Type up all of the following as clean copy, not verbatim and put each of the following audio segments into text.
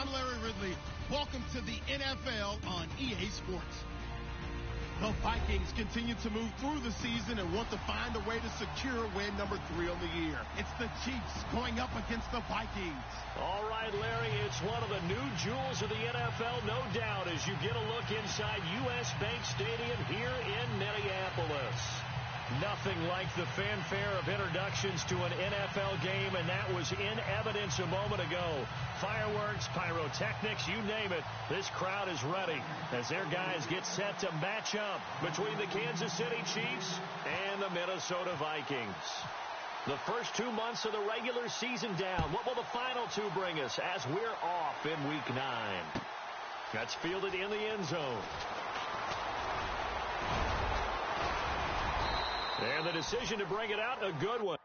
I'm Larry Ridley. Welcome to the NFL on EA Sports. The Vikings continue to move through the season and want to find a way to secure win number 3 on the year. It's the Chiefs going up against the Vikings. All right, Larry, it's one of the new jewels of the NFL, no doubt, as you get a look inside U.S. Bank Stadium here in Minneapolis. Nothing like the fanfare of introductions to an NFL game, and that was in evidence a moment ago. Fireworks, pyrotechnics, you name it. This crowd is ready as their guys get set to match up between the Kansas City Chiefs and the Minnesota Vikings. The first 2 months of the regular season down. What will the final two bring us as we're off in Week 9? That's fielded in the end zone. And the decision to bring it out, a good one.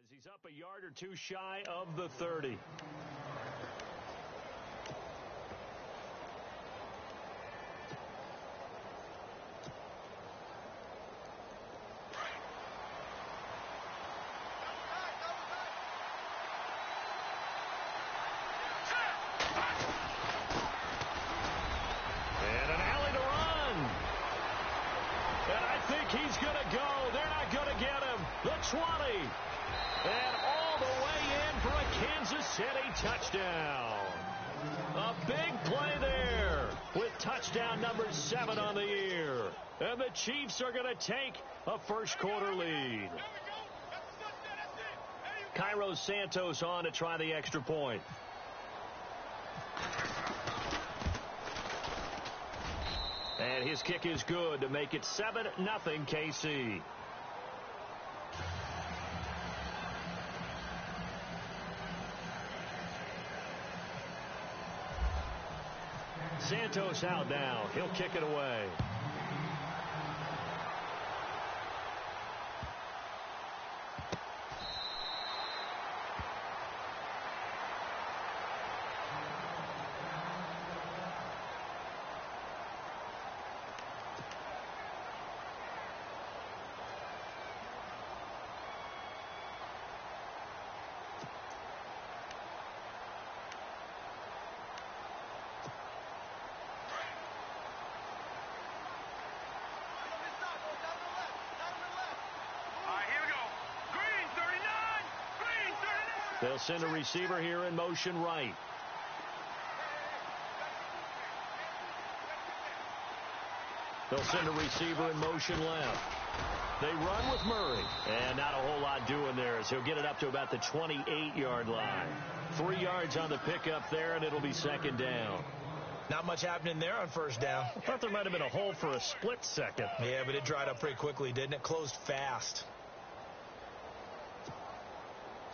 As he's up a yard or two shy of the 30. And an alley to run. And I think he's going to go. They're not going to get him. The 20. And all the way in for a Kansas City touchdown. A big play there with touchdown number 7 on the year. And the Chiefs are going to take a first quarter lead. Cairo Santos on to try the extra point. And his kick is good to make it 7-0 KC. Santos out now. He'll kick it away. They'll send a receiver here in motion right. They'll send a receiver in motion left. They run with Murray. And not a whole lot doing there as he'll get it up to about the 28-yard line. 3 yards on the pickup there, and it'll be second down. Not much happening there on first down. I thought there might have been a hole for a split second. Yeah, but it dried up pretty quickly, didn't it? Closed fast.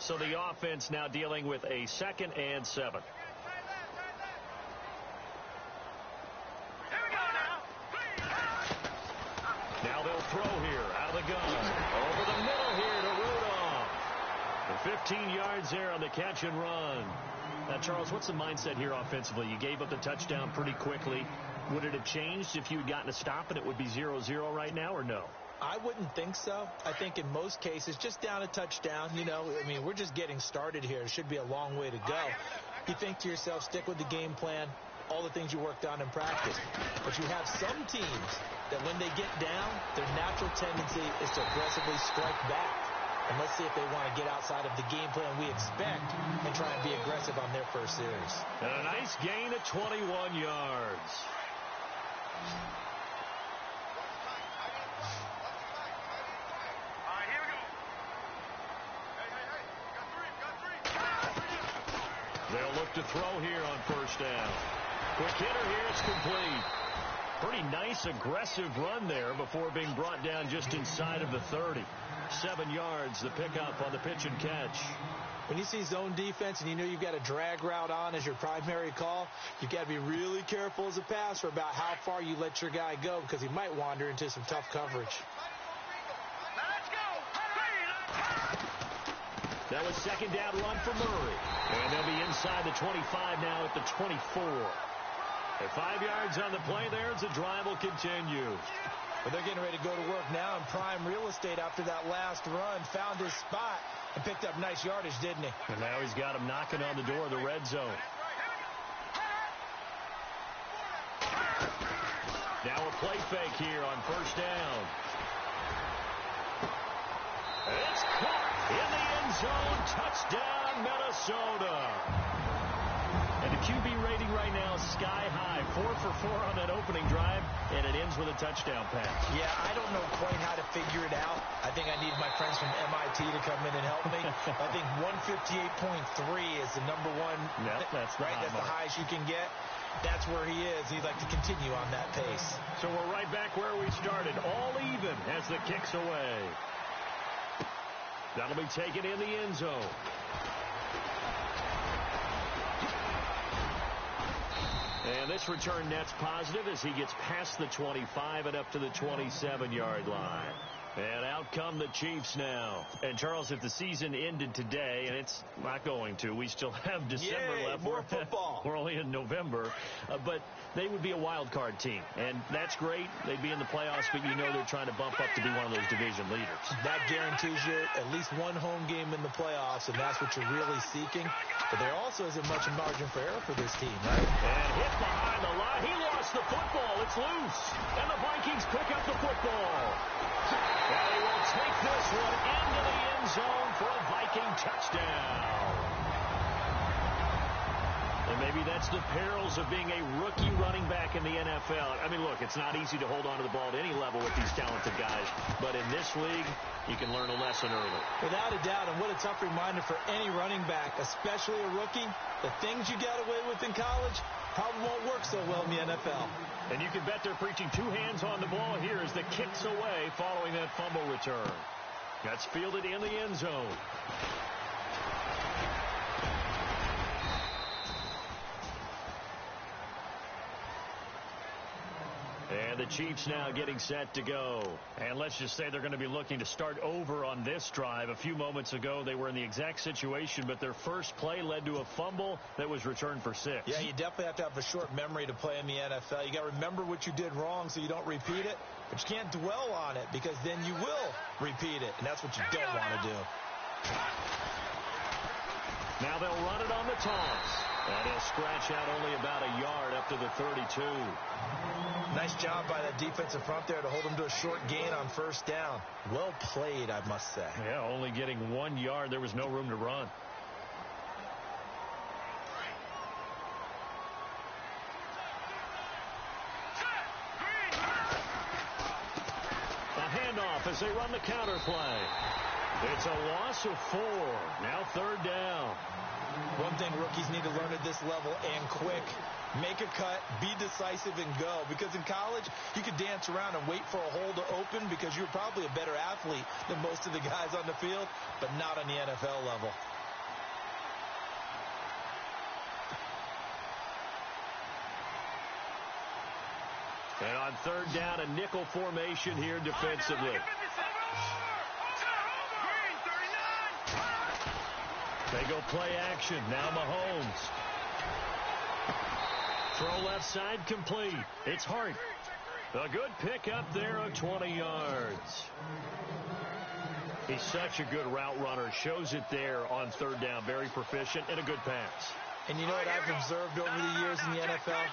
So the offense now dealing with a 2nd and 7. Now they'll throw here out of the gun. Over the middle here to Rudolph. And 15 yards there on the catch and run. Now, Charles, what's the mindset here offensively? You gave up the touchdown pretty quickly. Would it have changed if you had gotten a stop and it would be 0-0 right now, or no? I wouldn't think so. I think in most cases, just down a touchdown, you know, I mean, we're just getting started here. It should be a long way to go. You think to yourself, stick with the game plan, all the things you worked on in practice. But you have some teams that when they get down, their natural tendency is to aggressively strike back. And let's see if they want to get outside of the game plan we expect and try and be aggressive on their first series. And a nice gain of 21 yards. They'll look to throw here on first down. Quick hitter here, it's complete. Pretty nice, aggressive run there before being brought down just inside of the 30. 7 yards, the pickup on the pitch and catch. When you see zone defense and you know you've got a drag route on as your primary call, you've got to be really careful as a passer about how far you let your guy go because he might wander into some tough coverage. That was second down run for Murray. And they'll be inside the 25 now at the 24. At 5 yards on the play there as the drive will continue. But they're getting ready to go to work now in prime real estate after that last run. Found his spot and picked up nice yardage, didn't he? And now he's got him knocking on the door of the red zone. Now a play fake here on first down. It's caught in the end zone. Touchdown, Minnesota. And the QB rating right now is sky high. 4 for 4 on that opening drive, and it ends with a touchdown pass. Yeah, I don't know quite how to figure it out. I think I need my friends from MIT to come in and help me. I think 158.3 is the number one. Yep, that's right. That's the highest you can get. That's where he is. He'd like to continue on that pace. So we're right back where we started, all even as the kick's away. That'll be taken in the end zone. And this return net's positive as he gets past the 25 and up to the 27-yard line. And out come the Chiefs now. And, Charles, if the season ended today, and it's not going to, we still have December left. More football. We're only in November. But they would be a wild card team. And that's great. They'd be in the playoffs, but you know they're trying to bump up to be one of those division leaders. That guarantees you at least one home game in the playoffs, and that's what you're really seeking. But there also isn't much margin for error for this team, right? And hit behind the line. He lost the football. It's loose. And the Vikings pick up the football. And they will take this one into the end zone for a Viking touchdown. And maybe that's the perils of being a rookie running back in the NFL. I mean, look, it's not easy to hold on to the ball at any level with these talented guys. But in this league, you can learn a lesson early. Without a doubt, and what a tough reminder for any running back, especially a rookie. The things you got away with in college probably won't work so well in the NFL. And you can bet they're preaching 2 hands on the ball here as the kick's away following that fumble return. That's fielded in the end zone. And the Chiefs now getting set to go. And let's just say they're going to be looking to start over on this drive. A few moments ago, they were in the exact situation, but their first play led to a fumble that was returned for 6. Yeah, you definitely have to have a short memory to play in the NFL. You got to remember what you did wrong so you don't repeat it, but you can't dwell on it because then you will repeat it, and that's what you don't want to do. Now they'll run it on the toss. And he'll scratch out only about a yard up to the 32. Nice job by that defensive front there to hold him to a short gain on first down. Well played, I must say. Yeah, only getting 1 yard. There was no room to run. A handoff as they run the counter play. It's a loss of 4. Now 3rd down. One thing rookies need to learn at this level and quick. Make a cut, be decisive, and go. Because in college, you could dance around and wait for a hole to open because you're probably a better athlete than most of the guys on the field, but not on the NFL level. And on 3rd down, a nickel formation here defensively. They go play action. Now Mahomes. Throw left side complete. It's Hart. A good pick up there of 20 yards. He's such a good route runner. Shows it there on 3rd down. Very proficient and a good pass. And you know what I've observed over the years in the NFL?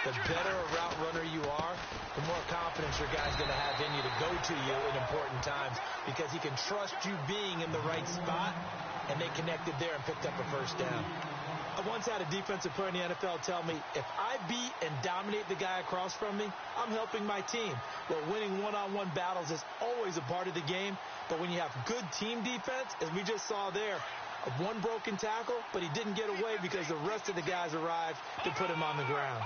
the better a route runner you are, the more confidence your guy's going to have in you to go to you in important times because he can trust you being in the right spot, and they connected there and picked up a first down. I once had a defensive player in the NFL tell me, if I beat and dominate the guy across from me, I'm helping my team. Well, winning one-on-one battles is always a part of the game, but when you have good team defense, as we just saw there, one broken tackle, but he didn't get away because the rest of the guys arrived to put him on the ground.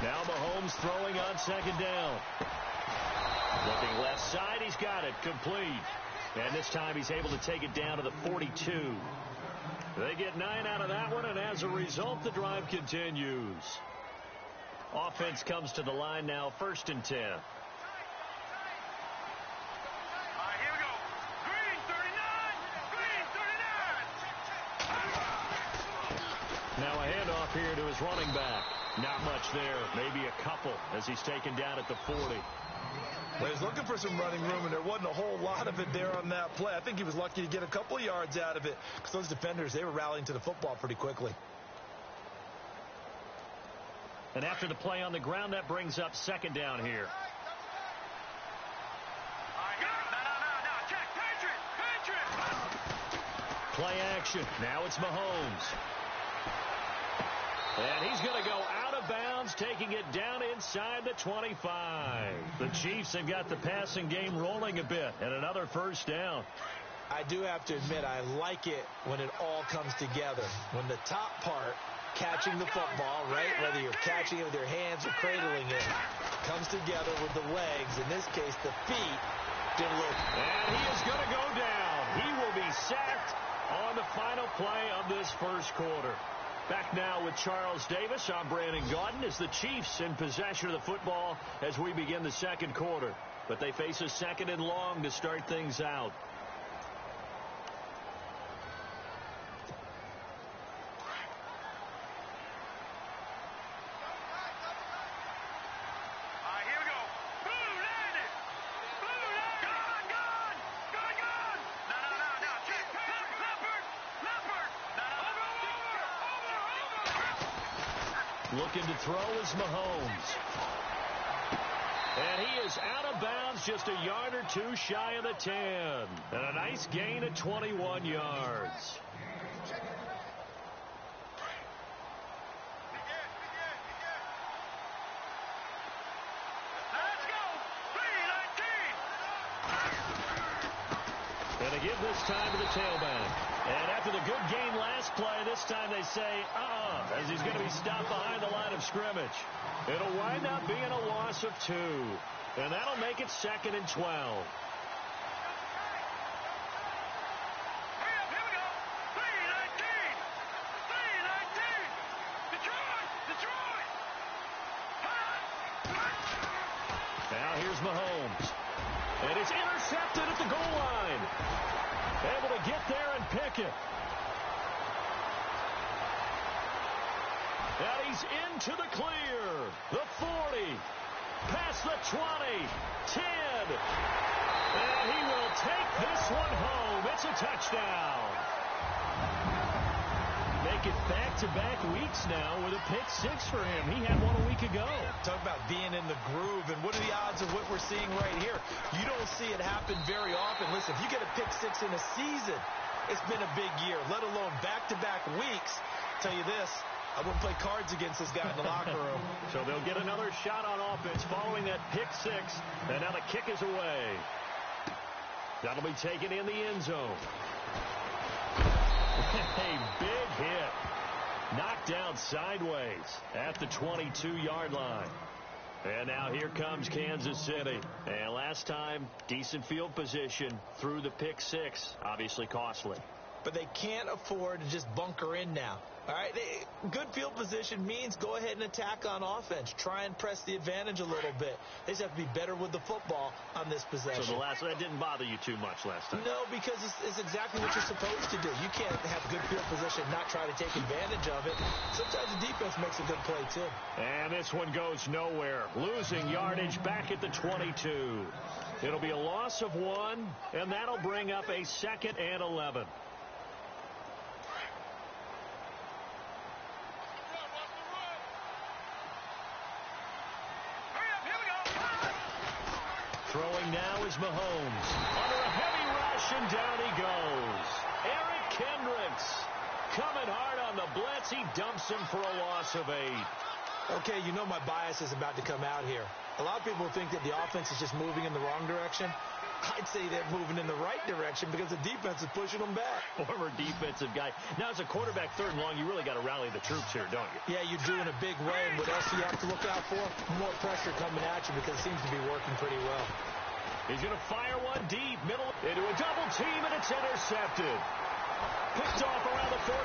Now Mahomes throwing on second down. Looking left side, he's got it, complete. And this time he's able to take it down to the 42. They get 9 out of that one, and as a result, the drive continues. Offense comes to the line now, 1st and 10. All right, here we go. Green 39. Green 39. Now a handoff here to his running back. Not much there, maybe a couple as he's taken down at the 40. Well, he's looking for some running room, and there wasn't a whole lot of it there on that play. I think he was lucky to get a couple of yards out of it because those defenders, they were rallying to the football pretty quickly. And after the play on the ground, that brings up second down here. Play action. Now it's Mahomes. And he's going to go out of bounds, taking it down inside the 25. The Chiefs have got the passing game rolling a bit, and another first down. I do have to admit, I like it when it all comes together. When the top part, catching the football, right, whether you're catching it with your hands or cradling it, comes together with the legs, in this case the feet, did a little. And he is going to go down. He will be sacked on the final play of this first quarter. Back now with Charles Davis. I'm Brandon Gaudin as the Chiefs in possession of the football as we begin the second quarter. But they face a 2nd and long to start things out. Looking to throw is Mahomes. And he is out of bounds, just a yard or two shy of the 10. And a nice gain of 21 yards. Let's go. 3-19. And they give this time to the tailback. And after the good game last play, this time they say, as he's going to be stopped behind the line of scrimmage. It'll wind up being a loss of 2. And that'll make it 2nd and 12. Hurry up, here we go. 3-19. 3-19. Detroit. Now here's Mahomes. And it's intercepted at the goal line. Able to get there and pick it. And he's into the clear. The 40. Past the 20. 10. And he will take this one home. It's a touchdown. Make it back-to-back weeks now with a pick-6 for him. He had one a week ago. Talk about being in the groove, and what are the odds of what we're seeing right here? You don't see it happen very often. Listen, if you get a pick-6 in a season, it's been a big year, let alone back-to-back weeks. I'll tell you this, I wouldn't play cards against this guy in the locker room. So they'll get another shot on offense following that pick-6, and now the kick is away. That'll be taken in the end zone. A big hit. Knocked down sideways at the 22-yard line. And now here comes Kansas City. And last time, decent field position through the pick-6. Obviously costly. But they can't afford to just bunker in now. All right, good field position means go ahead and attack on offense. Try and press the advantage a little bit. They just have to be better with the football on this possession. So that didn't bother you too much last time? No, because it's exactly what you're supposed to do. You can't have good field position, not try to take advantage of it. Sometimes the defense makes a good play, too. And this one goes nowhere. Losing yardage back at the 22. It'll be a loss of 1, and that'll bring up a 2nd and 11. Here's Mahomes. Under a heavy rush, and down he goes. Eric Kendricks coming hard on the blitz. He dumps him for a loss of 8. Okay, you know my bias is about to come out here. A lot of people think that the offense is just moving in the wrong direction. I'd say they're moving in the right direction because the defense is pushing them back. Former defensive guy. Now, as a quarterback, 3rd and long, you really got to rally the troops here, don't you? Yeah, you do in a big way. And what else do you have to look out for? More pressure coming at you because it seems to be working pretty well. He's going to fire one deep, middle, into a double team, and it's intercepted. Picked off around the 41.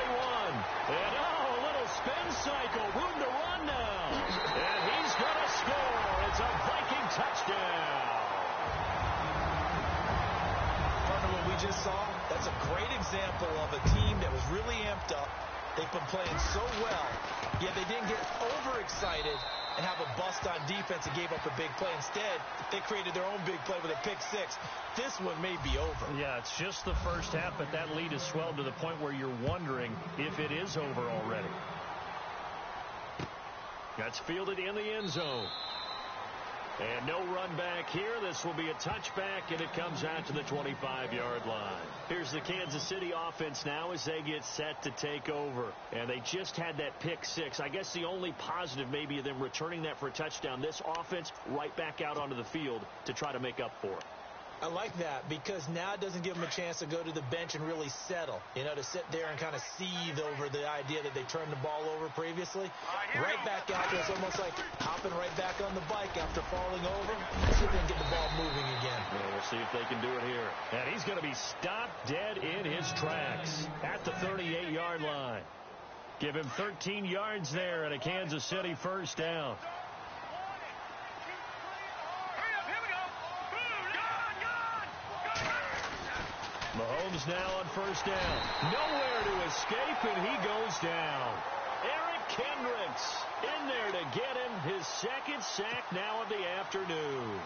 And, a little spin cycle. Room to run now. And he's going to score. It's a Viking touchdown. Partner, what we just saw, that's a great example of a team that was really amped up. They've been playing so well, yet they didn't get overexcited and have a bust on defense and gave up a big play. Instead, they created their own big play with a pick 6. This one may be over. Yeah, it's just the first half, but that lead has swelled to the point where you're wondering if it is over already. That's fielded in the end zone. And no run back here. This will be a touchback, and it comes out to the 25-yard line. Here's the Kansas City offense now as they get set to take over. And they just had that pick 6. I guess the only positive maybe of them returning that for a touchdown. This offense right back out onto the field to try to make up for it. I like that because now it doesn't give them a chance to go to the bench and really settle. You know, to sit there and kind of seethe over the idea that they turned the ball over previously. Right back out there. It's almost like hopping right back on the bike after falling over. See if they can get the ball moving again. Well, we'll see if they can do it here. And he's going to be stopped dead in his tracks at the 38-yard line. Give him 13 yards there and a Kansas City first down. Mahomes now on first down. Nowhere to escape, and he goes down. Eric Kendricks in there to get him his second sack now of the afternoon.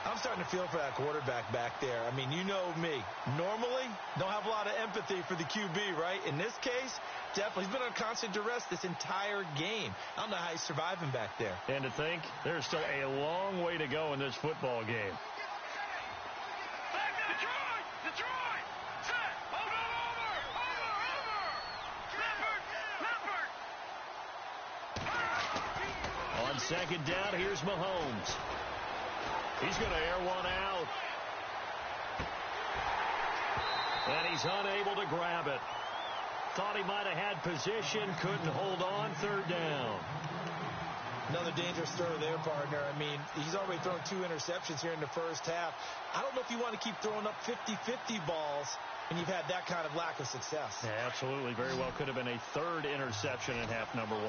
I'm starting to feel for that quarterback back there. I mean, you know me. Normally, don't have a lot of empathy for the QB, right? In this case, definitely. He's been on constant duress this entire game. I don't know how he's surviving back there. And to think, there's still a long way to go in this football game. On second down, here's Mahomes. He's going to air one out. And he's unable to grab it. Thought he might have had position, couldn't hold on, third down. Another dangerous throw there, partner. I mean, he's already thrown 2 interceptions here in the first half. I don't know if you want to keep throwing up 50-50 balls and you've had that kind of lack of success. Yeah, absolutely. Very well could have been a 3rd interception in half number 1.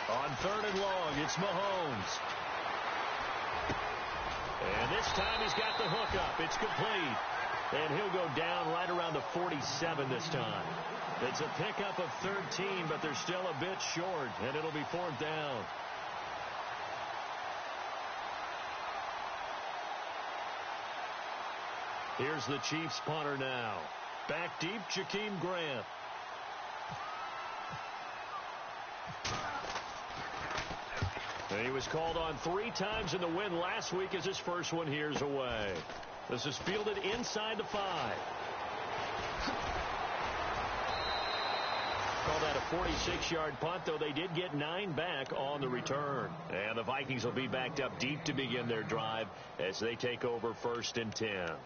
On 3rd and long, it's Mahomes. And this time he's got the hook up. It's complete. And he'll go down right around the 47 this time. It's a pickup of 13, but they're still a bit short, and it'll be 4th down. Here's the Chiefs punter now. Back deep, Jakeem Grant. He was called on 3 times in the win last week as his first one here's away. This is fielded inside the 5. Call that a 46-yard punt, though they did get 9 back on the return. And the Vikings will be backed up deep to begin their drive as they take over 1st and 10.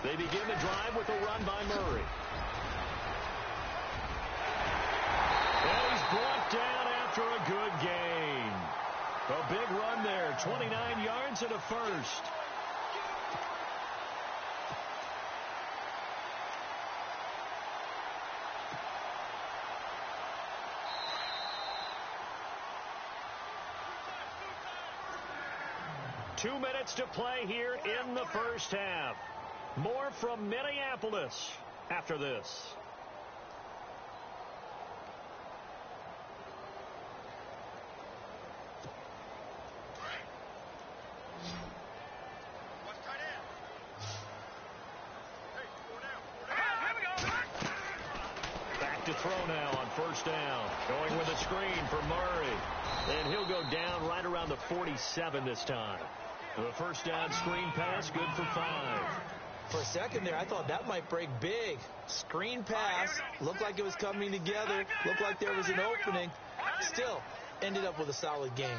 They begin the drive with a run by Murray. And he's brought down after a good gain. A big run there, 29 yards and a first. Two minutes to play here in the first half. More from Minneapolis after this. throw now on first down. Going with a screen for Murray. And he'll go down right around the 47 this time. The first down screen pass, good for 5. For a second there, I thought that might break big. Screen pass, looked like it was coming together, looked like there was an opening. Still, ended up with a solid game.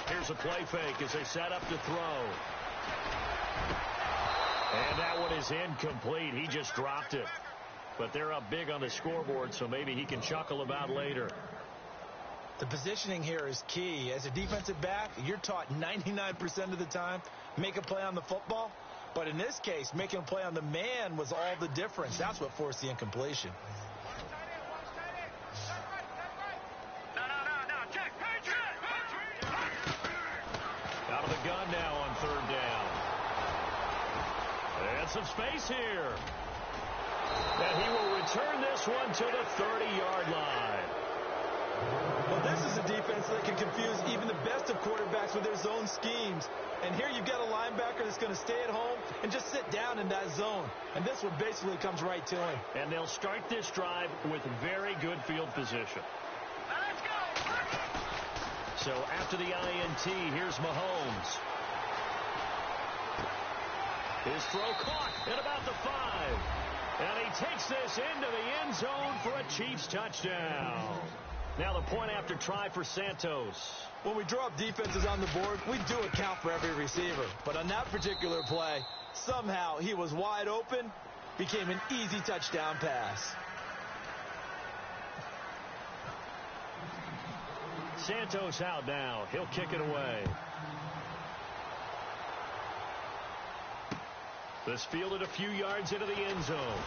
Here's a play fake as they set up to throw. And that one is incomplete. He just dropped it. But they're up big on the scoreboard, so maybe he can chuckle about later. The positioning here is key. As a defensive back, you're taught 99% of the time, make a play on the football. But in this case, making a play on the man was all the difference. That's what forced the incompletion. Out of the gun now on third down. And some space here. And he will return this one to the 30-yard line. Well, this is a defense that can confuse even the best of quarterbacks with their zone schemes. And here you've got a linebacker that's going to stay at home and just sit down in that zone. And this one basically comes right to him. And they'll start this drive with very good field position. So after the INT, here's Mahomes. His throw caught at about the 5. And he takes this into the end zone for a Chiefs touchdown. Now the point after try for Santos. When we draw up defenses on the board, we do account for every receiver. But on that particular play, somehow he was wide open, became an easy touchdown pass. Santos out now. He'll kick it away. This fielded a few yards into the end zone.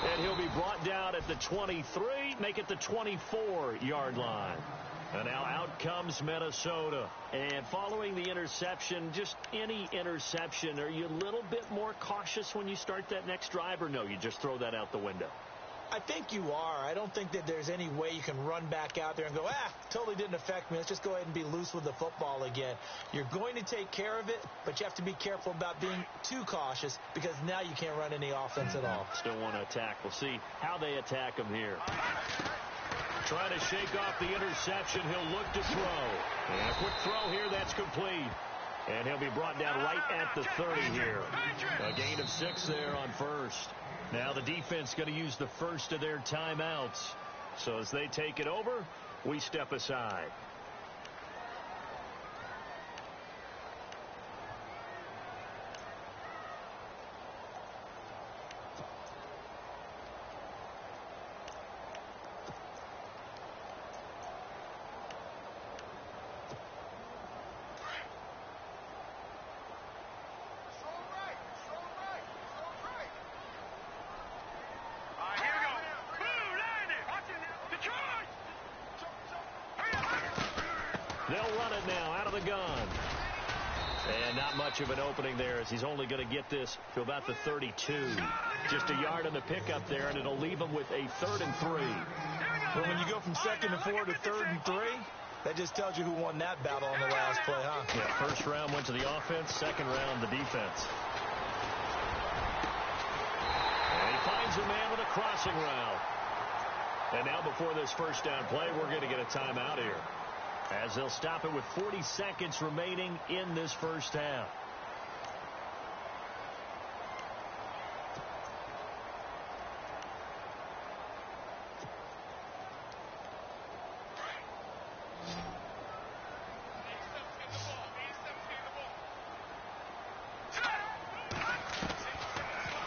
And he'll be brought down at the 23, make it the 24-yard line. And now out comes Minnesota. And following the interception, just any interception, are you a little bit more cautious when you start that next drive, or no, you just throw that out the window? I think you are. I don't think that there's any way you can run back out there and go, totally didn't affect me. Let's just go ahead and be loose with the football again. You're going to take care of it, but you have to be careful about being too cautious because now you can't run any offense at all. Still want to attack. We'll see how they attack him here. Trying to shake off the interception. He'll look to throw. And a quick throw here. That's complete. And he'll be brought down right at the 30 here. A gain of 6 there on first. Now the defense going to use the first of their timeouts. So as they take it over, we step aside. They'll run it now out of the gun. And not much of an opening there as he's only going to get this to about the 32. Just a yard on the pickup there, and it'll leave him with a 3rd and 3. Well, when you go from 2nd and 4 to 3rd and 3, that just tells you who won that battle on the last play, huh? Yeah, first round went to the offense, second round the defense. And he finds a man with a crossing route. And now before this first down play, we're going to get a timeout here, as they'll stop it with 40 seconds remaining in this first half.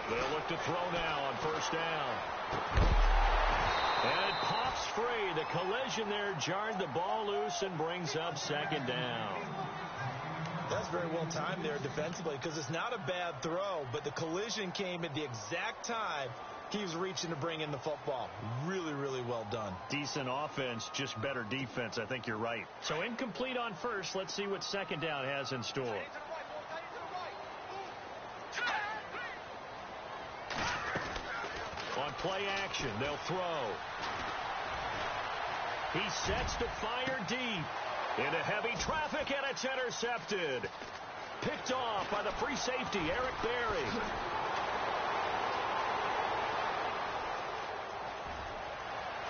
They'll look to throw now on first down. And it pops free. The collision there jarred the ball loose and brings up 2nd down. That's very well timed there defensively because it's not a bad throw, but the collision came at the exact time he was reaching to bring in the football. Really, really well done. Decent offense, just better defense. I think you're right. So incomplete on first. Let's see what 2nd down has in store. On play action, they'll throw. He sets to fire deep into heavy traffic, and it's intercepted. Picked off by the free safety, Eric Berry.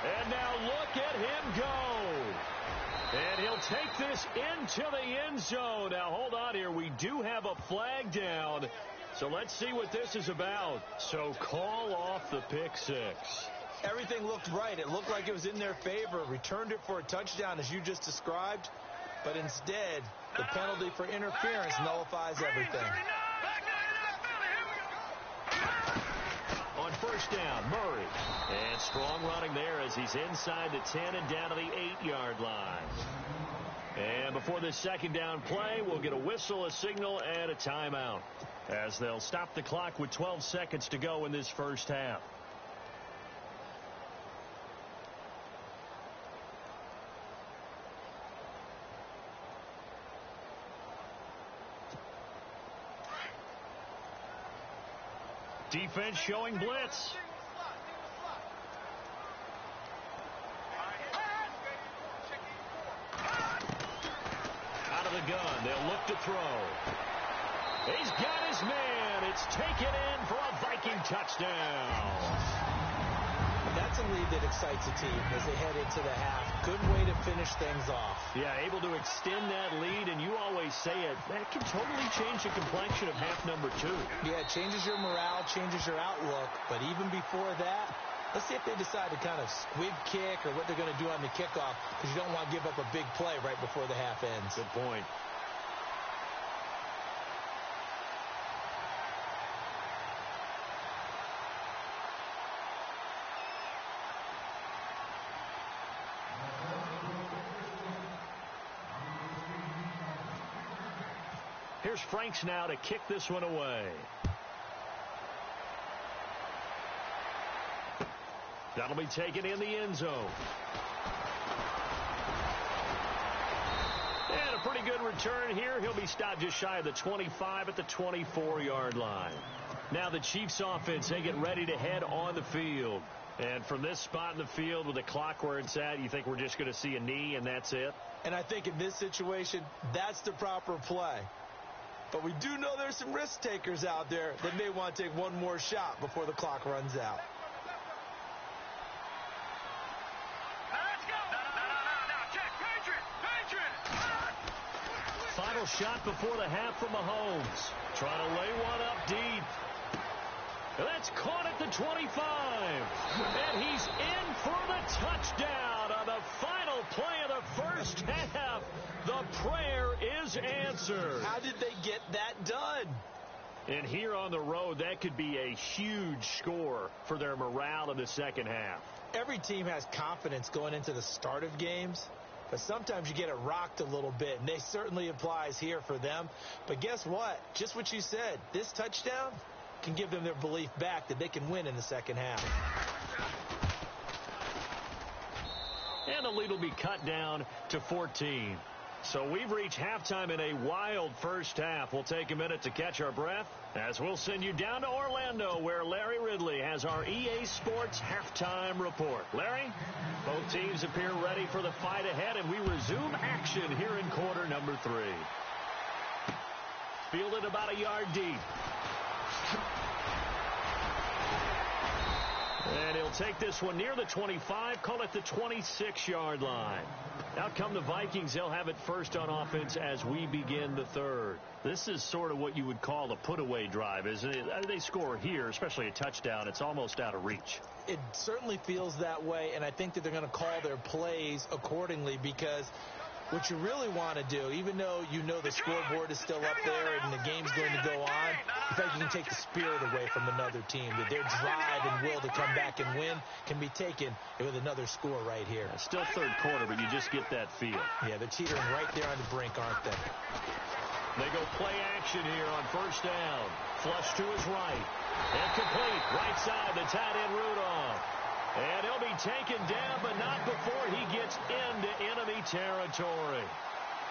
And now look at him go. And he'll take this into the end zone. Now, hold on here. We do have a flag down. So let's see what this is about. So call off the pick six. Everything looked right. It looked like it was in their favor. Returned it for a touchdown, as you just described. But instead, the penalty for interference nullifies everything. On first down, Murray. And strong running there as he's inside the 10 and down to the 8-yard line. And before this second down play, we'll get a whistle, a signal, and a timeout, as they'll stop the clock with 12 seconds to go in this first half. Defense showing blitz. Out of the gun, they'll look to throw. He's got his man. It's taken in for a Viking touchdown. That's a lead that excites a team as they head into the half. Good way to finish things off. Yeah, able to extend that lead, and you always say it, that can totally change the complexion of half number 2. Yeah, it changes your morale, changes your outlook, but even before that, let's see if they decide to kind of squib kick or what they're going to do on the kickoff, because you don't want to give up a big play right before the half ends. Good point. Here's Franks now to kick this one away. That'll be taken in the end zone. And a pretty good return here. He'll be stopped just shy of the 25 at the 24-yard line. Now the Chiefs offense, they get ready to head on the field. And from this spot in the field with the clock where it's at, you think we're just going to see a knee and that's it? And I think in this situation, that's the proper play. But we do know there's some risk takers out there that may want to take one more shot before the clock runs out. Final shot before the half from Mahomes. Trying to lay one up deep. And that's caught at the 25. And he's in for the touchdown on the final play of the first half. The prayer is answered. How did they get that done? And here on the road, that could be a huge score for their morale in the second half. Every team has confidence going into the start of games, but sometimes you get it rocked a little bit, and this certainly applies here for them. But guess what? Just what you said, this touchdown can give them their belief back that they can win in the second half. And the lead will be cut down to 14. So we've reached halftime in a wild first half. We'll take a minute to catch our breath as we'll send you down to Orlando, where Larry Ridley has our EA Sports halftime report. Larry, both teams appear ready for the fight ahead, and we resume action here in quarter number 3. Fielded about a yard deep. And he'll take this one near the 25, call it the 26-yard line. Out come the Vikings. They'll have it first on offense as we begin the third. This is sort of what you would call a put-away drive, isn't it? They score here, especially a touchdown. It's almost out of reach. It certainly feels that way, and I think that they're going to call their plays accordingly, because what you really want to do, even though you know the scoreboard is still up there and the game's going to go on, in fact, you can take the spirit away from another team. That their drive and will to come back and win can be taken with another score right here. It's still third quarter, but you just get that feel. Yeah, they're teetering right there on the brink, aren't they? They go play action here on first down. Flush to his right. And complete. Right side, the tight end Rudolph. And he'll be taken down, but not before he gets into enemy territory.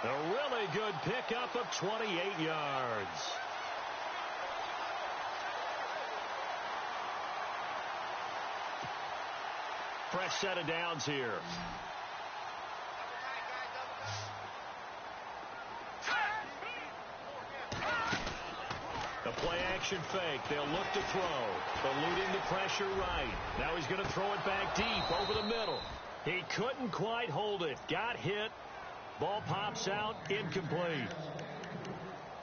A really good pickup of 28 yards. Fresh set of downs here. Motion fake. They'll look to throw. Eluding the pressure right. Now he's going to throw it back deep over the middle. He couldn't quite hold it. Got hit. Ball pops out. Incomplete.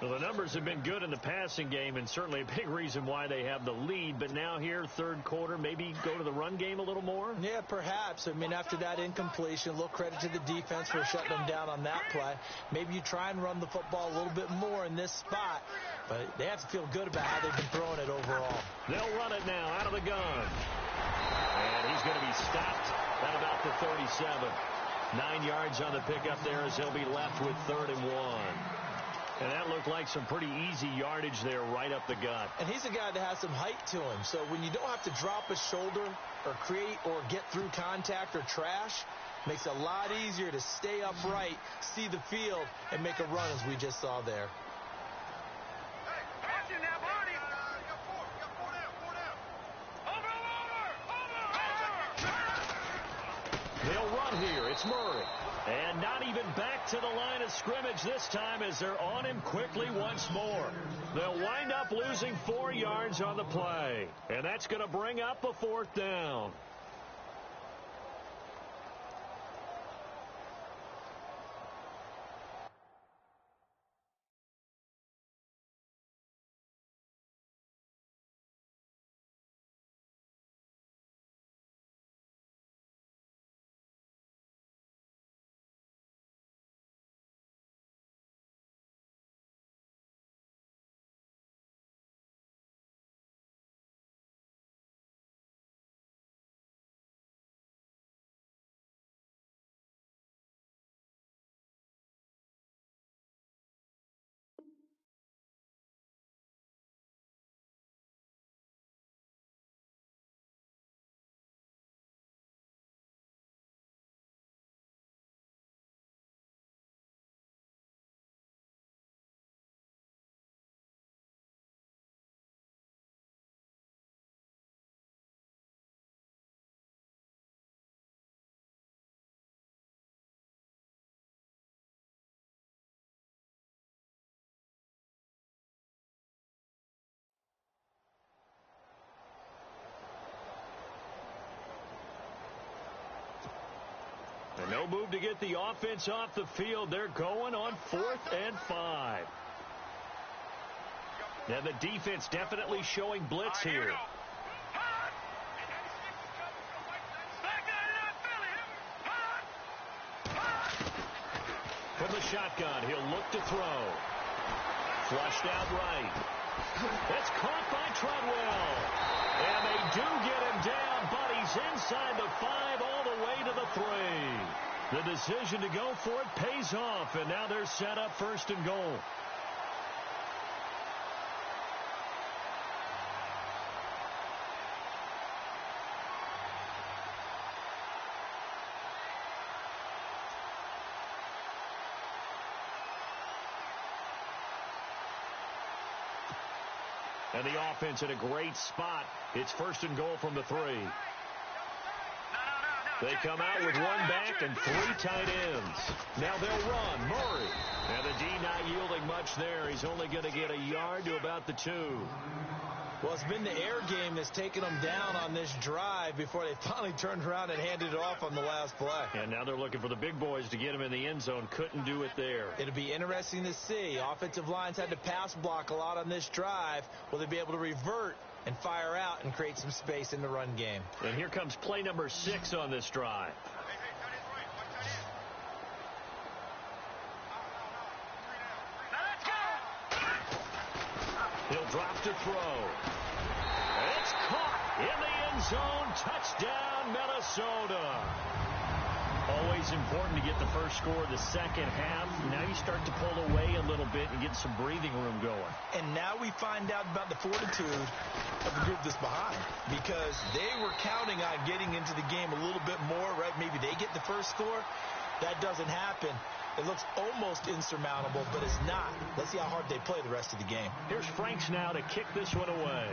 Well, the numbers have been good in the passing game, and certainly a big reason why they have the lead. But now here, third quarter, maybe go to the run game a little more? Yeah, perhaps. I mean, after that incompletion, a little credit to the defense for shutting them down on that play. Maybe you try and run the football a little bit more in this spot. But they have to feel good about how they've been throwing it overall. They'll run it now out of the gun. And he's going to be stopped at about the 37. 9 yards on the pickup there as they'll be left with 3rd and 1. And that looked like some pretty easy yardage there right up the gut. And he's a guy that has some height to him. So when you don't have to drop a shoulder or create or get through contact or trash, makes it a lot easier to stay upright, see the field, and make a run as we just saw there. They'll run here. It's Murray. And not even back to the line of scrimmage this time as they're on him quickly once more. They'll wind up losing 4 yards on the play. And that's going to bring up a 4th down. And no move to get the offense off the field. They're going on 4th and 5. Now the defense definitely showing blitz here. From the shotgun, he'll look to throw. Flushed out right. That's caught by Treadwell. And they do get him down, but he's inside the 5 all the way to the 3. The decision to go for it pays off, and now they're set up 1st and goal. And the offense in a great spot. It's 1st and goal from the 3. They come out with 1 back and 3 tight ends. Now they'll run. Murray. And the D not yielding much there. He's only going to get a yard to about the 2. Well, it's been the air game that's taken them down on this drive before they finally turned around and handed it off on the last play. And now they're looking for the big boys to get him in the end zone. Couldn't do it there. It'll be interesting to see. Offensive lines had to pass block a lot on this drive. Will they be able to revert and fire out and create some space in the run game? And here comes play number 6 on this drive. He'll drop to throw. It's caught in the end zone. Touchdown, Minnesota. Always important to get the first score of the second half. Now you start to pull away a little bit and get some breathing room going. And now we find out about the fortitude of the group that's behind, because they were counting on getting into the game a little bit more, right? Maybe they get the first score. That doesn't happen. It looks almost insurmountable, but it's not. Let's see how hard they play the rest of the game. Here's Franks now to kick this one away.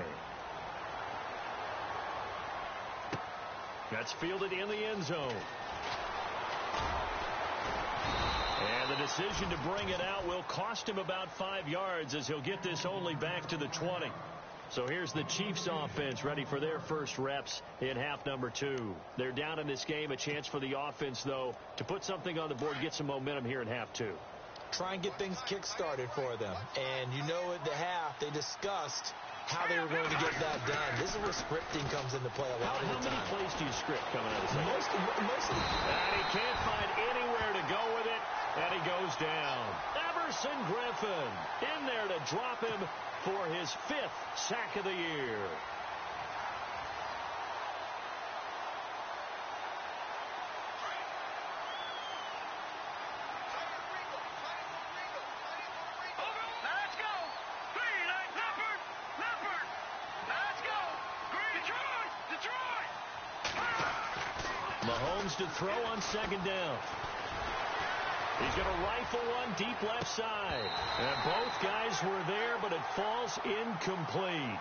That's fielded in the end zone. And the decision to bring it out will cost him about 5 yards as he'll get this only back to the 20. So here's the Chiefs offense ready for their first reps in half number 2. They're down in this game. A chance for the offense, though, to put something on the board, get some momentum here in half 2. Try and get things kick-started for them. And you know at the half, they discussed how they were going to get that done. This is where scripting comes into play a lot of the time. How many plays do you script coming out of the second? Mostly. And he can't find anywhere to go with it, and he goes down. Everson Griffin in there to drop him for his 5th sack of the year. Let's go. Green, Leopard. Let's go. Green. Detroit. Mahomes to throw on second down. He's going to rifle one deep left side. And both guys were there, but it falls incomplete.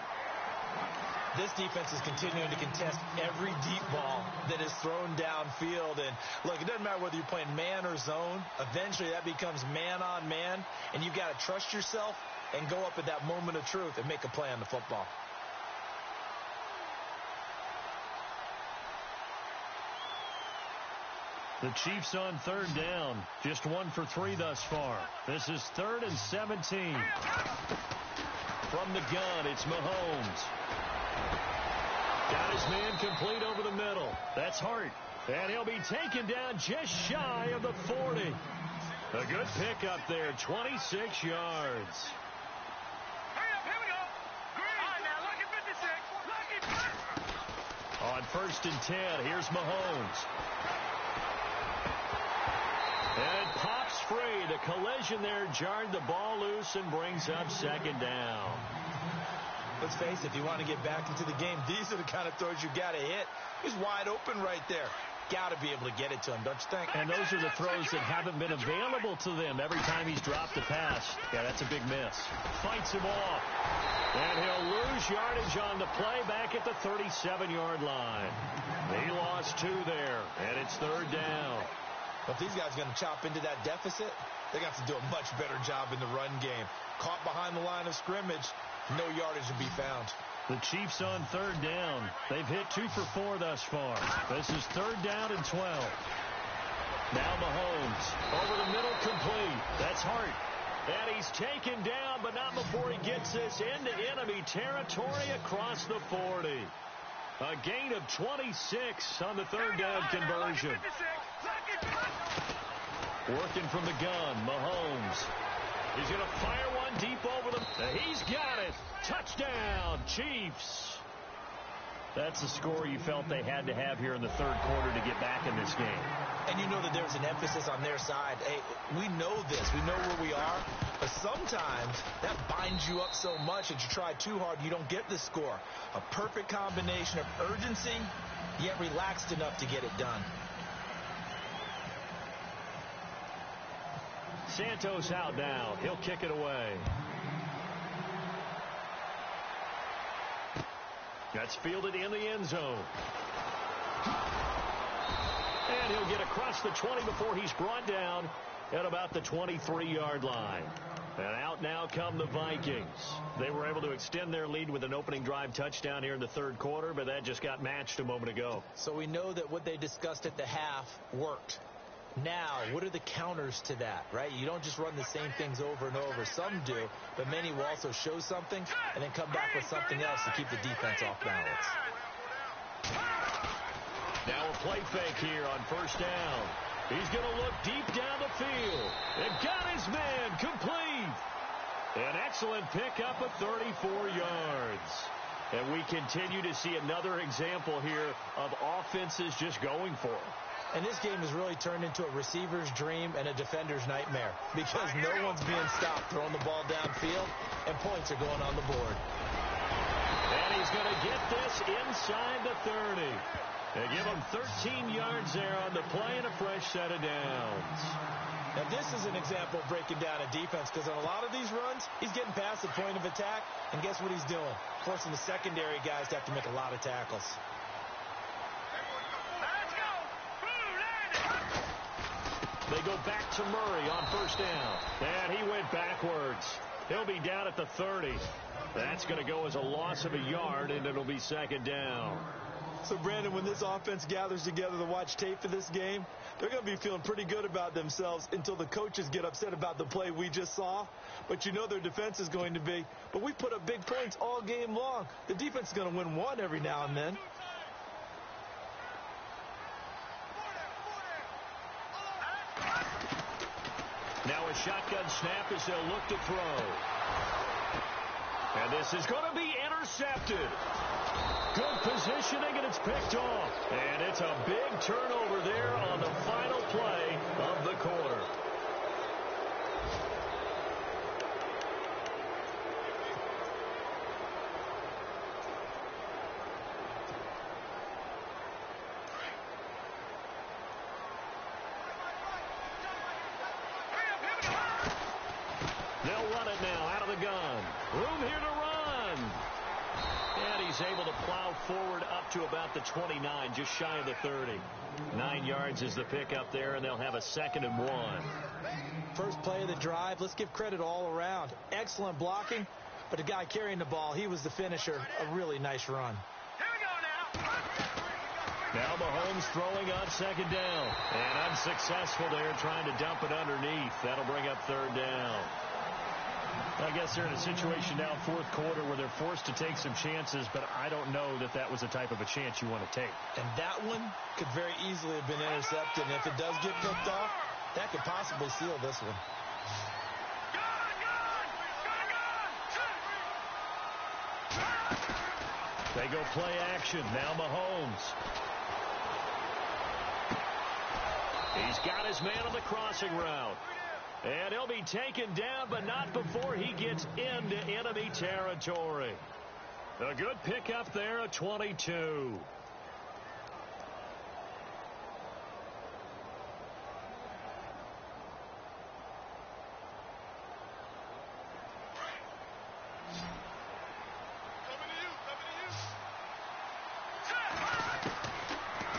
This defense is continuing to contest every deep ball that is thrown downfield. And, look, it doesn't matter whether you're playing man or zone. Eventually, that becomes man on man. And you've got to trust yourself and go up at that moment of truth and make a play on the football. The Chiefs on third down. Just 1 for 3 thus far. This is 3rd and 17. From the gun, it's Mahomes. Got his man complete over the middle. That's Hart. And he'll be taken down just shy of the 40. A good pickup there, 26 yards. Hurry up, here we go. Green. All right, now, lucky 56. On 1st and 10, here's Mahomes. And it pops free. The collision there jarred the ball loose and brings up second down. Let's face it, if you want to get back into the game, these are the kind of throws you got to hit. He's wide open right there. Got to be able to get it to him, don't you think? And those are the throws that haven't been available to them every time he's dropped a pass. Yeah, that's a big miss. Fights him off. And he'll lose yardage on the play back at the 37-yard line. He lost 2 there, and it's 3rd down. But if these guys are going to chop into that deficit, they got to do a much better job in the run game. Caught behind the line of scrimmage, no yardage to be found. The Chiefs on 3rd down. They've hit 2 for 4 thus far. This is 3rd down and 12. Now Mahomes over the middle, complete. That's Hart. And he's taken down, but not before he gets this into enemy territory across the 40. A gain of 26 on the 3rd down conversion. Working from the gun, Mahomes. He's going to fire one deep over them. He's got it. Touchdown, Chiefs. That's the score you felt they had to have here in the 3rd quarter to get back in this game. And you know that there's an emphasis on their side. Hey, we know this. We know where we are. But sometimes that binds you up so much that you try too hard, you don't get the score. A perfect combination of urgency, yet relaxed enough to get it done. Santos out now. He'll kick it away. That's fielded in the end zone. And he'll get across the 20 before he's brought down at about the 23-yard line. And out now come the Vikings. They were able to extend their lead with an opening drive touchdown here in the 3rd quarter, but that just got matched a moment ago. So we know that what they discussed at the half worked. Now, what are the counters to that, right? You don't just run the same things over and over. Some do, but many will also show something and then come back with something else to keep the defense off balance. Now a play fake here on 1st down. He's going to look deep down the field. And got his man complete. An excellent pickup of 34 yards. And we continue to see another example here of offenses just going for it. And this game has really turned into a receiver's dream and a defender's nightmare because no one's being stopped throwing the ball downfield, and points are going on the board. And he's going to get this inside the 30. They give him 13 yards there on the play and a fresh set of downs. Now, this is an example of breaking down a defense because on a lot of these runs, he's getting past the point of attack, and guess what he's doing? Forcing the secondary guys to have to make a lot of tackles. They go back to Murray on 1st down. And he went backwards. He'll be down at the 30. That's going to go as a loss of a yard, and it'll be second down. So, Brandon, when this offense gathers together to watch tape for this game, they're going to be feeling pretty good about themselves until the coaches get upset about the play we just saw. But you know their defense is going to be. But we put up big points all game long. The defense is going to win one every now and then. Now a shotgun snap as they'll look to throw. And this is going to be intercepted. Good positioning, and it's picked off. And it's a big turnover there on the final play of the quarter. They'll run it now out of the gun. Room here to run. And he's able to plow forward up to about the 29, just shy of the 30. 9 yards is the pickup there, and they'll have a 2nd and 1. First play of the drive, let's give credit all around. Excellent blocking, but the guy carrying the ball, he was the finisher. A really nice run. Here we go now. Now Mahomes throwing on 2nd down. And unsuccessful there, trying to dump it underneath. That'll bring up 3rd down. I guess they're in a situation now, 4th quarter, where they're forced to take some chances, but I don't know that that was the type of a chance you want to take. And that one could very easily have been intercepted. And if it does get picked off, that could possibly seal this one. They go play action. Now Mahomes. He's got his man on the crossing route. And he'll be taken down, but not before he gets into enemy territory. A good pickup there at 22.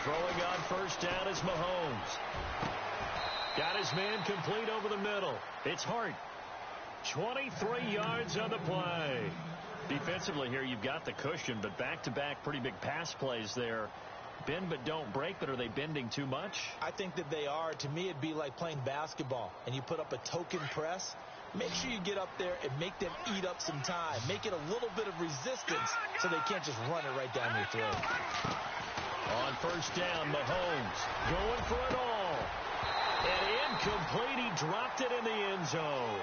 Throwing on 1st down is Mahomes. Got his man complete over the middle. It's Hart. 23 yards on the play. Defensively here, you've got the cushion, but back-to-back pretty big pass plays there. Bend but don't break, but are they bending too much? I think that they are. To me, it'd be like playing basketball, and you put up a token press. Make sure you get up there and make them eat up some time. Make it a little bit of resistance so they can't just run it right down your throat. On 1st down, Mahomes going for it all. And incomplete. He dropped it in the end zone.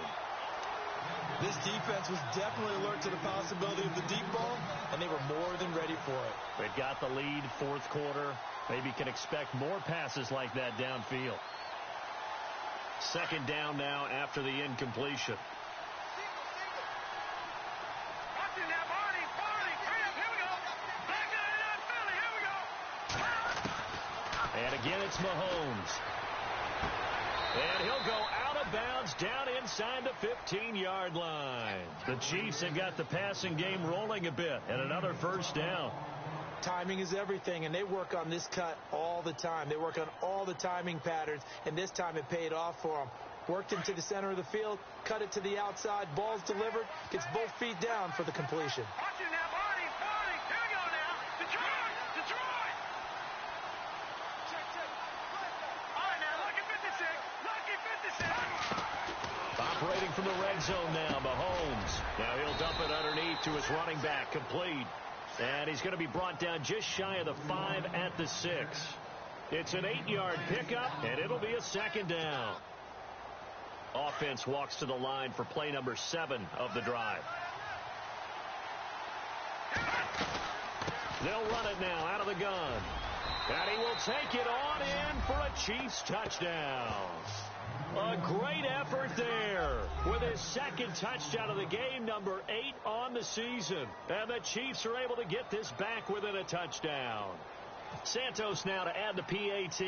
This defense was definitely alert to the possibility of the deep ball, and they were more than ready for it. They've got the lead, 4th quarter. Maybe can expect more passes like that downfield. 2nd down now after the incompletion. Watching that, Barney, hurry up, here we go. Back in that Philly, here we go. And again, it's Mahomes. And he'll go out of bounds down inside the 15-yard line. The Chiefs have got the passing game rolling a bit, and another 1st down. Timing is everything, and they work on this cut all the time. They work on all the timing patterns, and this time it paid off for them. Worked into the center of the field, cut it to the outside, ball's delivered, gets both feet down for the completion. Watching that, Barney, here we go now. Detroit. All right, now, lucky 56. Operating from the red zone now, Mahomes. Now he'll dump it underneath to his running back, complete. And he's going to be brought down just shy of the 5 at the 6. It's an 8-yard pickup, and it'll be a 2nd down. Offense walks to the line for play number 7 of the drive. They'll run it now out of the gun. And he will take it on in for a Chiefs touchdown. A great effort there with his 2nd touchdown of the game, number 8 on the season. And the Chiefs are able to get this back within a touchdown. Santos now to add the PAT.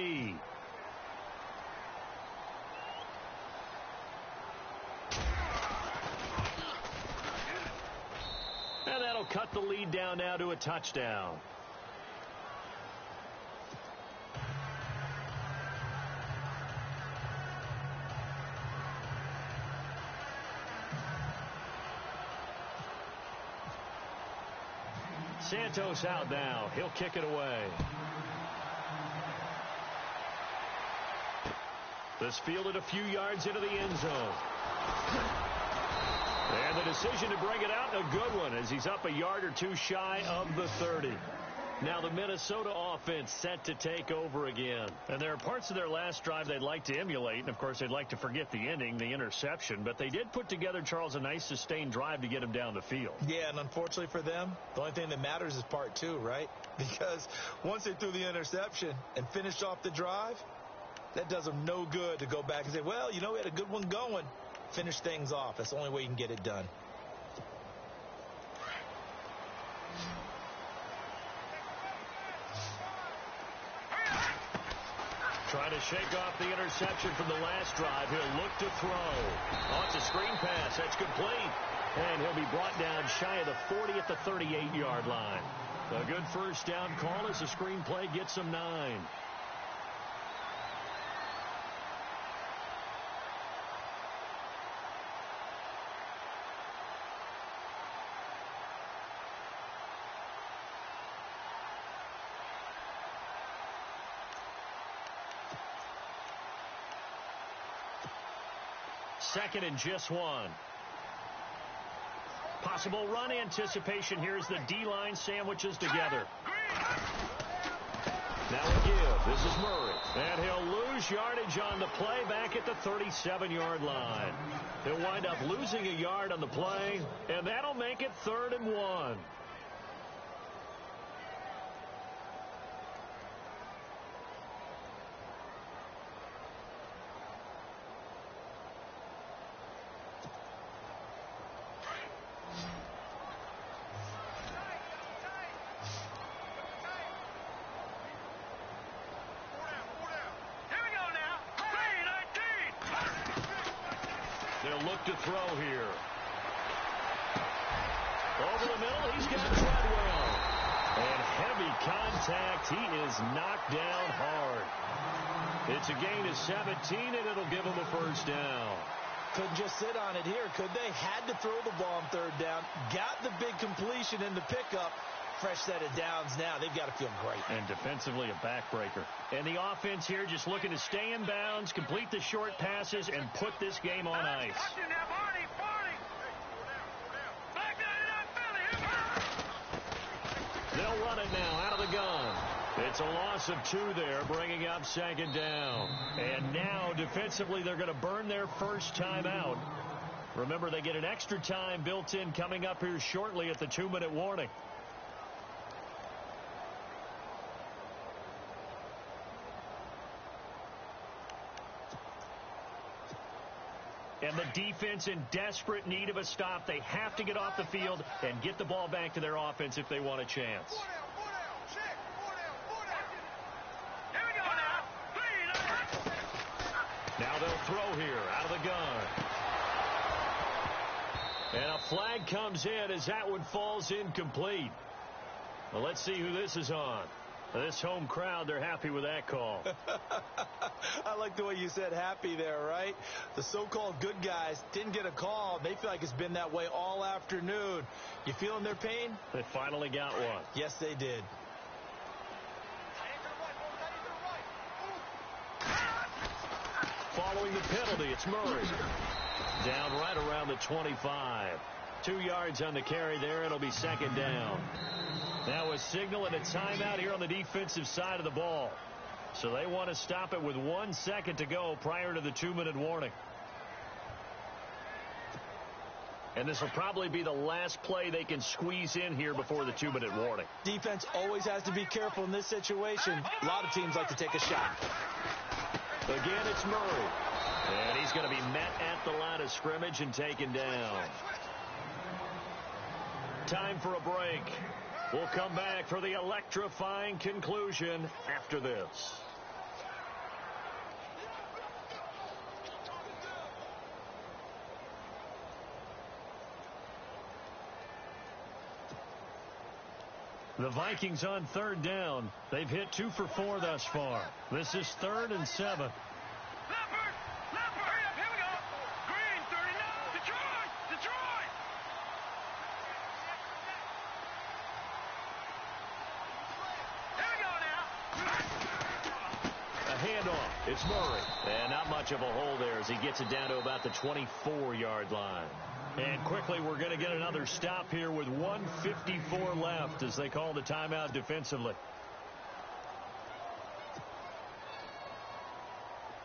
And that'll cut the lead down now to a touchdown. Santos out now. He'll kick it away. This fielded a few yards into the end zone. And the decision to bring it out, a good one, as he's up a yard or two shy of the 30. Now the Minnesota offense set to take over again. And there are parts of their last drive they'd like to emulate. And, of course, they'd like to forget the ending, the interception. But they did put together, Charles, a nice sustained drive to get him down the field. Yeah, and unfortunately for them, the only thing that matters is part two, right? Because once they threw the interception and finished off the drive, that does them no good to go back and say, well, you know, we had a good one going. Finish things off. That's the only way you can get it done. Trying to shake off the interception from the last drive. He'll look to throw. Oh, it's a screen pass. That's complete. And he'll be brought down shy of the 40 at the 38-yard line. A good first down call as the screen play gets him 9. Second and just 1. Possible run anticipation. Here's the D-line sandwiches together. Now a give. This is Murray. And he'll lose yardage on the play back at the 37-yard line. He'll wind up losing a yard on the play, and that'll make it 3rd and 1. Look to throw here. Over the middle, he's got Treadwell. And heavy contact. He is knocked down hard. It's a gain of 17, and it'll give him a first down. Couldn't just sit on it here, could they? Had to throw the ball on 3rd down. Got the big completion in the pickup. Fresh set of downs now. They've got to feel great. And defensively, a backbreaker. And the offense here just looking to stay in bounds, complete the short passes, and put this game on ice. They'll run it now out of the gun. It's a loss of 2 there, bringing up 2nd down. And now, defensively, they're going to burn their first time out. Remember, they get an extra time built in coming up here shortly at the 2-minute warning. And the defense in desperate need of a stop. They have to get off the field and get the ball back to their offense if they want a chance. Now they'll throw here out of the gun. And a flag comes in as that one falls incomplete. Well, let's see who this is on. This home crowd, they're happy with that call. I like the way you said happy there, right? The so-called good guys didn't get a call. They feel like it's been that way all afternoon. You feeling their pain? They finally got one. Yes, they did. Following the penalty, it's Murray. Down right around the 25. 2 yards on the carry there. It'll be 2nd down. Now a signal and a timeout here on the defensive side of the ball. So they want to stop it with 1 second to go prior to the 2-minute warning. And this will probably be the last play they can squeeze in here before the 2-minute warning. Defense always has to be careful in this situation. A lot of teams like to take a shot. Again, it's Murray. And he's going to be met at the line of scrimmage and taken down. Time for a break. We'll come back for the electrifying conclusion after this. The Vikings on 3rd down. They've hit 2 for 4 thus far. This is 3rd and 7. It's Murray. And not much of a hole there as he gets it down to about the 24-yard line. And quickly, we're going to get another stop here with 1:54 left as they call the timeout defensively.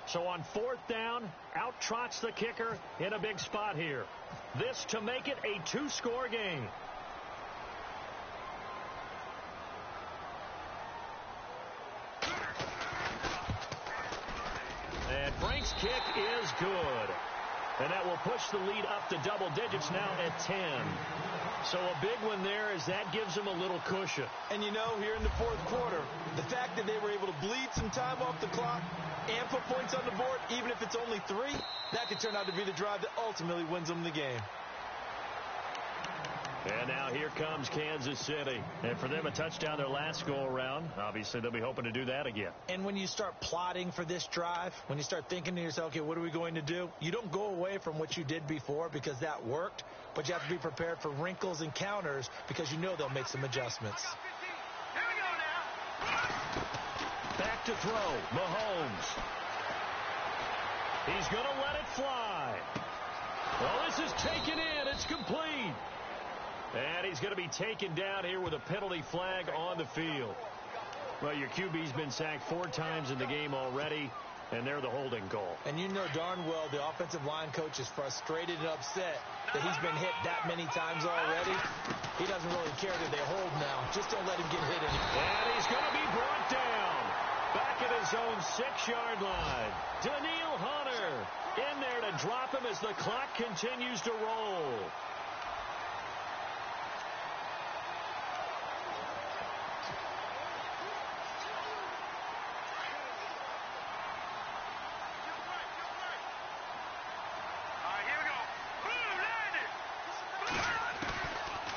So on 4th down, out trots the kicker in a big spot here. This to make it a 2-score game. And Frank's kick is good. And that will push the lead up to double digits now at 10. So a big one there as that gives them a little cushion. And you know, here in the 4th quarter, the fact that they were able to bleed some time off the clock and put points on the board, even if it's only 3, that could turn out to be the drive that ultimately wins them the game. And now here comes Kansas City. And for them, a touchdown their last go-around. Obviously, they'll be hoping to do that again. And when you start plotting for this drive, when you start thinking to yourself, okay, what are we going to do? You don't go away from what you did before because that worked, but you have to be prepared for wrinkles and counters because you know they'll make some adjustments. Back to throw, Mahomes. He's going to let it fly. Well, this is taken in. It's complete. And he's going to be taken down here with a penalty flag on the field. Well, your QB's been sacked 4 times in the game already, and they're the holding call. And you know darn well the offensive line coach is frustrated and upset that he's been hit that many times already. He doesn't really care that they hold now. Just don't let him get hit anymore. And he's going to be brought down. Back at his own 6-yard line. Daniil Hunter in there to drop him as the clock continues to roll.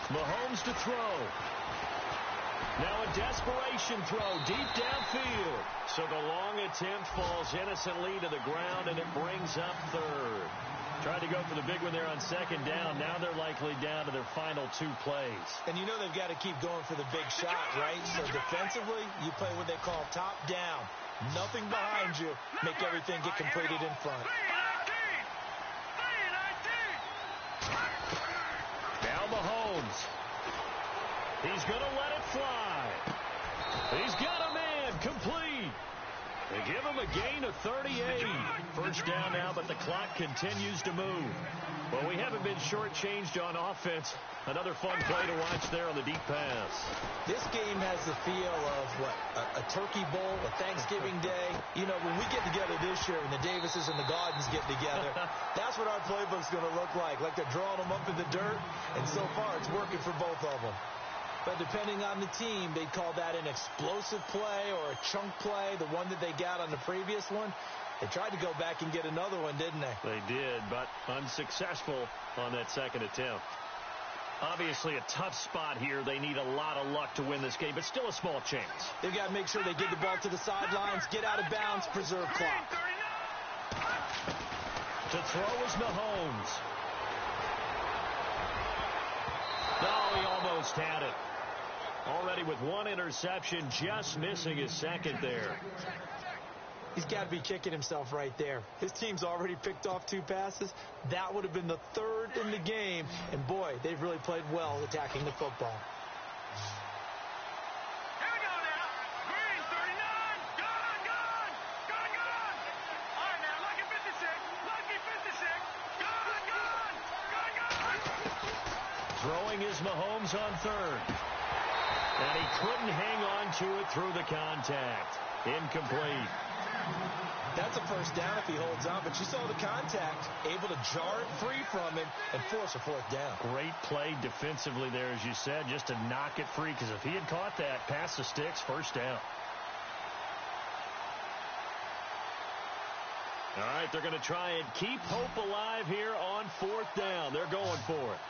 Mahomes to throw. Now a desperation throw deep downfield. So the long attempt falls innocently to the ground, and it brings up 3rd. Tried to go for the big one there on 2nd down. Now they're likely down to their final 2 plays. And you know they've got to keep going for the big shot, right? So defensively, you play what they call top down. Nothing behind you. Make everything get completed in front. Now Mahomes. He's going to let it fly. He's got a man complete. They give him a gain of 38. First down now, but the clock continues to move. Well, we haven't been shortchanged on offense. Another fun play to watch there on the deep pass. This game has the feel of, a Turkey Bowl, a Thanksgiving Day. You know, when we get together this year, when the Davises and the Gardens get together, that's what our playbook's going to look like they're drawing them up in the dirt, and so far it's working for both of them. But depending on the team, they'd call that an explosive play or a chunk play, the one that they got on the previous one. They tried to go back and get another one, didn't they? They did, but unsuccessful on that 2nd attempt. Obviously a tough spot here. They need a lot of luck to win this game, but still a small chance. They've got to make sure they get the ball to the sidelines, get out of bounds, preserve clock. To throw is Mahomes. No, he almost had it. Already with 1 interception, just missing his 2nd there. He's got to be kicking himself right there. His team's already picked off 2 passes. That would have been the 3rd in the game. And, boy, they've really played well attacking the football. Here we go now. Green, 39. Gone, gone. Gone, gone. All right, now, lucky 56. Lucky 56. Gone, gone. Gone, gone. Throwing is Mahomes on 3rd. And he couldn't hang on to it through the contact. Incomplete. That's a first down if he holds on, but you saw the contact, able to jar it free from him and force a 4th down. Great play defensively there, as you said, just to knock it free, because if he had caught that, past the sticks, first down. All right, they're going to try and keep hope alive here on 4th down. They're going for it.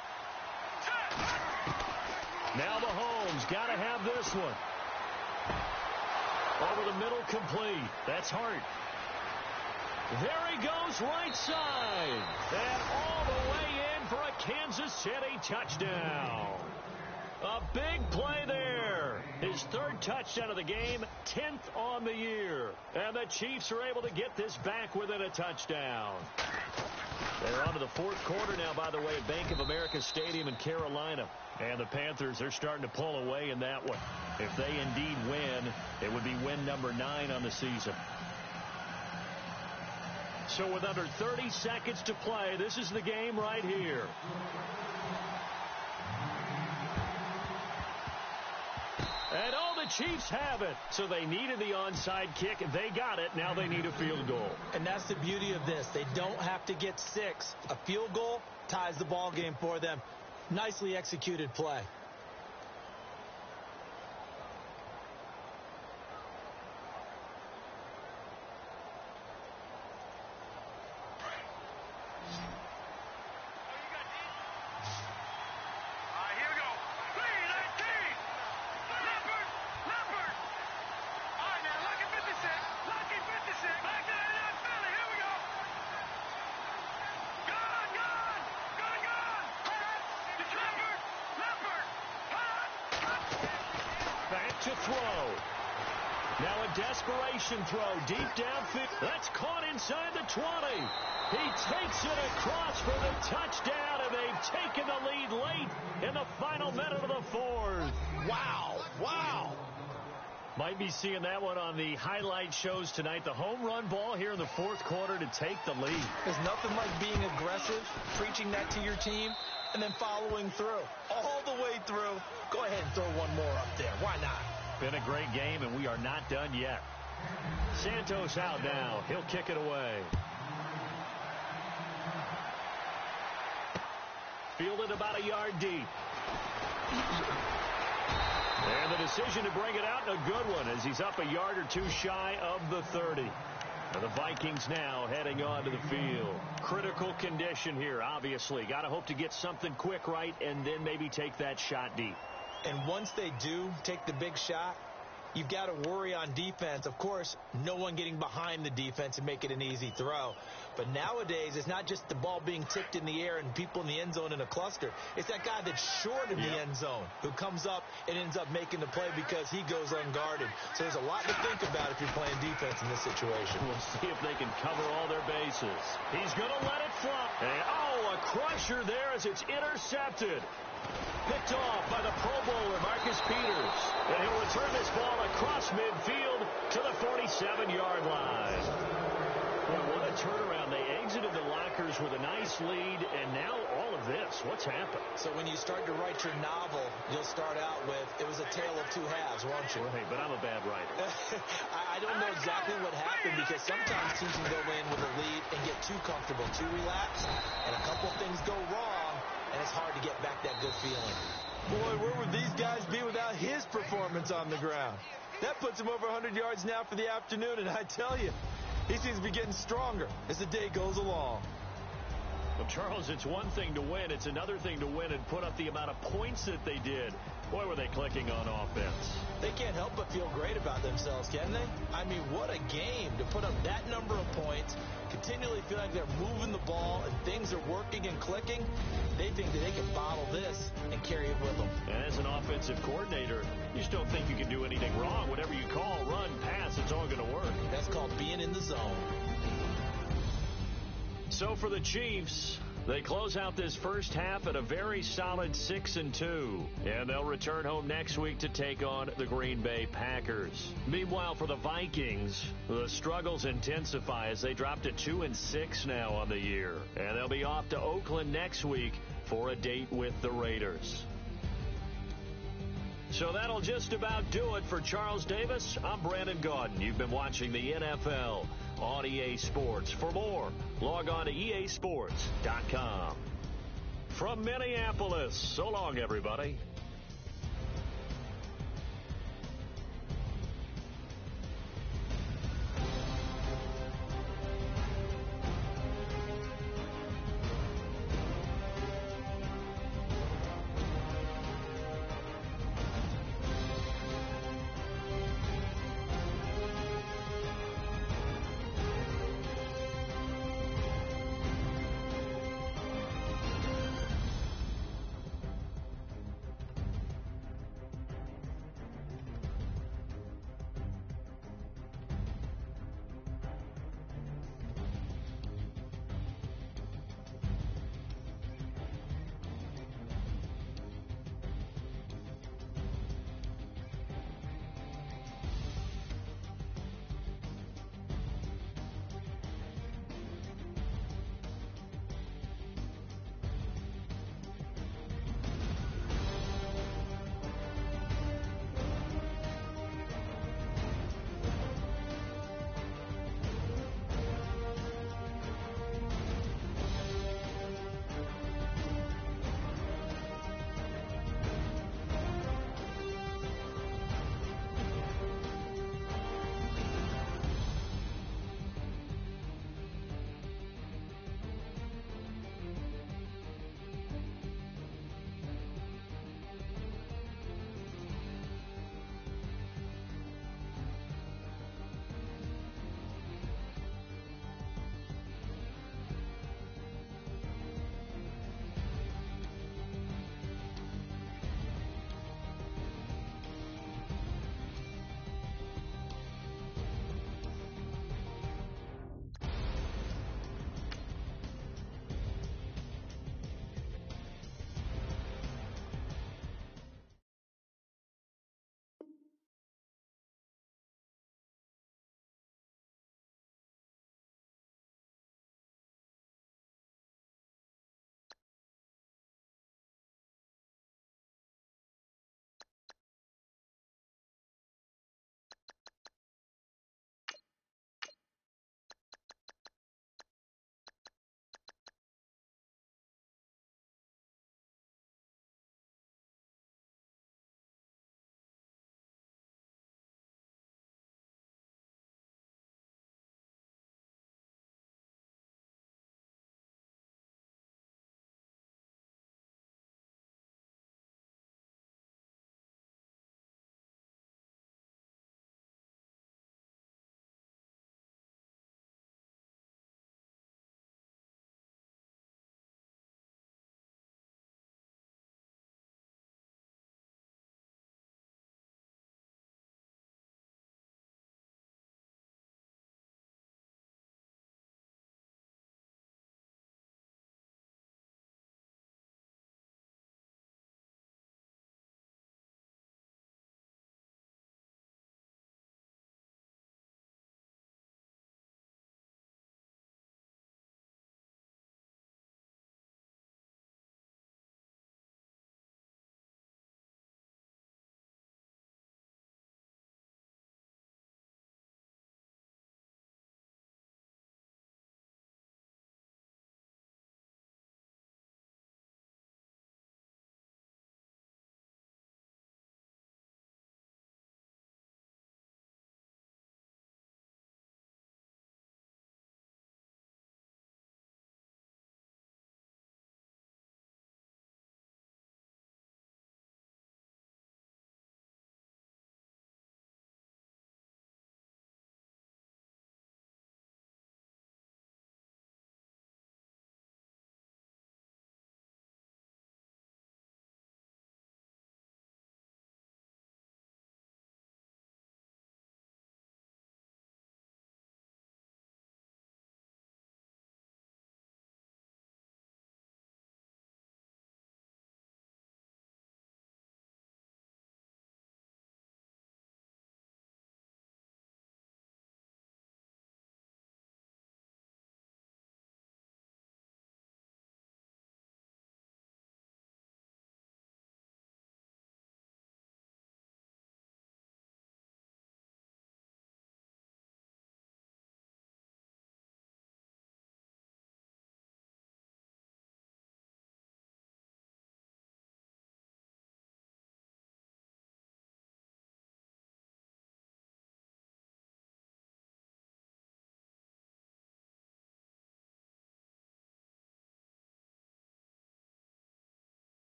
Now Mahomes got to have this one. Over the middle, complete. That's Hart. There he goes, right side. And all the way in for a Kansas City touchdown. A big play there. His third touchdown of the game, 10th on the year. And the Chiefs are able to get this back within a touchdown. They're on to the fourth quarter now, by the way, at Bank of America Stadium in Carolina. And the Panthers are starting to pull away in that one. If they indeed win, it would be win number 9 on the season. So with under 30 seconds to play, this is the game right here. And the Chiefs have it. So they needed the onside kick. They got it. Now they need a field goal. And that's the beauty of this. They don't have to get 6. A field goal ties the ball game for them. Nicely executed play. To throw. Now a desperation throw deep downfield. That's caught inside the 20. He takes it across for the touchdown, and they've taken the lead late in the final minute of the fourth. Wow. Wow. Might be seeing that one on the highlight shows tonight. The home run ball here in the fourth quarter to take the lead. There's nothing like being aggressive, preaching that to your team, and then following through. All the way through. Go ahead and throw one more up there. Why not? Been a great game, and we are not done yet. Santos out now. He'll kick it away. Fielded about a yard deep. And the decision to bring it out, a good one, as he's up a yard or two shy of the 30. And the Vikings now heading on to the field. Critical condition here, obviously. Got to hope to get something quick right and then maybe take that shot deep. And once they do take the big shot, you've got to worry on defense. Of course, no one getting behind the defense and make it an easy throw. But nowadays, it's not just the ball being tipped in the air and people in the end zone in a cluster. It's that guy that's short in the end zone who comes up and ends up making the play because he goes unguarded. So there's a lot to think about if you're playing defense in this situation. We'll see if they can cover all their bases. He's going to let it fly. A crusher there as it's intercepted. Picked off by the Pro Bowler, Marcus Peters. And he'll return this ball across midfield to the 47-yard line. Boy, what a turnaround. They exited the lockers with a nice lead, and now all of this. What's happened? So when you start to write your novel, you'll start out with, it was a tale of two halves, won't you? Right, but I'm a bad writer. I don't know exactly what happened because sometimes teams can go in with a lead and get too comfortable, too relaxed, and a couple things go wrong, and it's hard to get back that good feeling. Boy, where would these guys be without his performance on the ground? That puts him over 100 yards now for the afternoon, and I tell you, he seems to be getting stronger as the day goes along. Well, Charles, it's one thing to win. It's another thing to win and put up the amount of points that they did. Boy, were they clicking on offense. They can't help but feel great about themselves, can they? I mean, what a game to put up that number of points, continually feel like they're moving the ball and things are working and clicking. They think that they can bottle this and carry it with them. And as an offensive coordinator, you just don't think you can do anything wrong. Whatever you call, run, pass, it's all going to work. That's called being in the zone. So for the Chiefs, they close out this first half at a very solid 6-2. And they'll return home next week to take on the Green Bay Packers. Meanwhile, for the Vikings, the struggles intensify as they drop to 2-6 now on the year. And they'll be off to Oakland next week for a date with the Raiders. So that'll just about do it for Charles Davis. I'm Brandon Gaudin. You've been watching the NFL on EA Sports. For more, log on to easports.com. From Minneapolis, so long, everybody.